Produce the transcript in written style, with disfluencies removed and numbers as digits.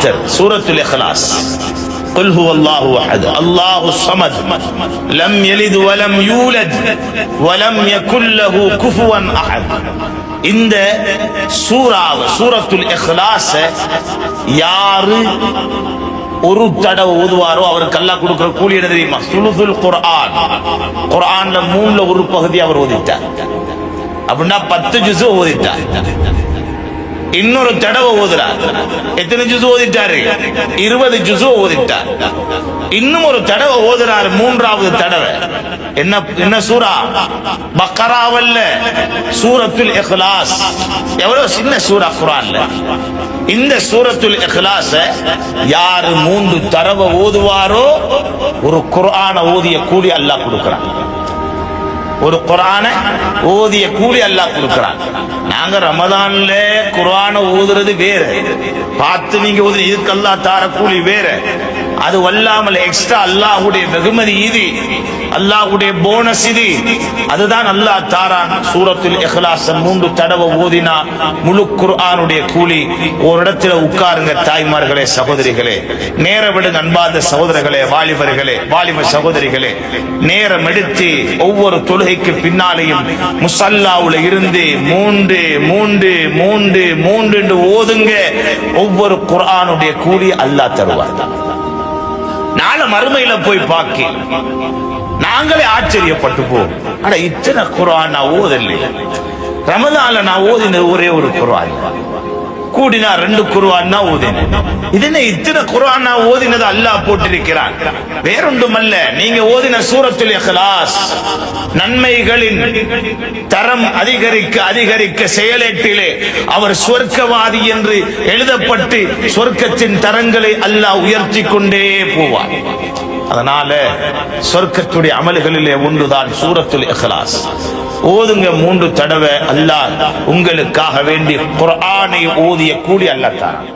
Chapter சூரத்துல் இக்லாஸ். قل هو الله احد الله الصمد لم يلد ولم يولد ولم يكن له كفوا احد. இந்த சூரத்துல் இக்லாஸ் யாரு ஒரு தடவை ஓதுவாரோ அவருக்கு அல்லாஹ் கொடுக்கிற கூலி என்ன தெரியுமா? சுலுசுல் குர்ஆன். குர்ஆன்ல 3ல ஒரு பகுதி அவர் ஓதிட்டார் அப்படின்னா 10 ஜுஸ் ஓதிட்டார். இன்னொரு தடவை ஓதுறார், எத்தனை ஜுஸ் ஓதிட்டாரு? 20 ஜுஸ் ஓதிட்டார். இன்னும் ஒரு தடவை ஓதுறாரு, 3வது தடவை. என்ன சூரா? பக்கராவல்ல, சூரத்துல் இக்லாஸ். எவ்வளவு சின்ன சூரா குர்ஆன்ல. இந்த சூரத்துல் இக்லாஸ் யாரு 3 தடவை ஓதுவாரோ ஒரு குர்ஆனை ஓதிய கூலி அல்லாஹ் கொடுக்கிறான். ஒரு குர்ஆனை ஓதிய கூலி அல்லாஹ் கொடுக்கிறான். நாங்க ரமதான்ல குர்ஆனை ஓதுறது வேற, பார்த்து நீங்க ஓதுற இதுக்கு அல்லாஹ் தார கூலி வேற. அது வல்லாமல் எக்ஸ்ட்ரா அல்லாஹ்வுடைய வெகுமதி இது, அல்லாஹ்வுடைய போனஸ் இது. அதுதான் அல்லாஹ் தாரான். சூரத்துல் இக்லாஸ் 3 தடவை ஓதினா முழு குர்ஆனுடைய கூலி. ஒரு இடத்துல உட்காருங்க தாய்மார்களே, சகோதரிகளே, நேரம் விடுங்க அன்பார்ந்த சகோதரர்களே, வாலிபர்களே, வாலிப சகோதரிகளே. நேரம் எடுத்து ஒவ்வொரு தொழுகைக்கு பின்னாலேயும் முஸல்லாவுல இருந்து 3 3 3 3 என்று ஓதுங்க. ஒவ்வொரு குர்ஆனுடைய கூலி அல்லாஹ் தருவார். நாளை மறுமையில போய் பார்க்க நாங்களே ஆச்சரியப்பட்டு போவோம். ஆனா இத்தனை குர்ஆன் நான் ஓதலை. ரமதான்ல நான் ஓதினது ஒரே ஒரு குர்ஆன், கூடினா 2 குர்ஆன் தான் ஓதினேன். இது என்ன இத்தனை குர்ஆன் நான் ஓதினது அல்லாஹ் போட்டிருக்கிறான். வேறொன்றுமல்ல, நீங்க ஓதின சூரத்துல் இக்லாஸ் நன்மைகளின் தரம் அதிகரிக்க அதிகரிக்க செயலேட்டிலே அவர் சொர்க்கவாதி என்று எழுதப்பட்டு சொர்க்கத்தின் தரங்களை அல்லாஹ் உயர்த்தி கொண்டே போவார். அதனால சொர்க்கத்துடைய அமல்களிலே ஒன்றுதான் சூரத்துல் இக்லாஸ். ஓதுங்க 3 தடவை. அல்லாஹ் உங்களுக்காக வேண்டி குர்ஆனை ஓதிய கூலி அல்லாஹ் தரான்.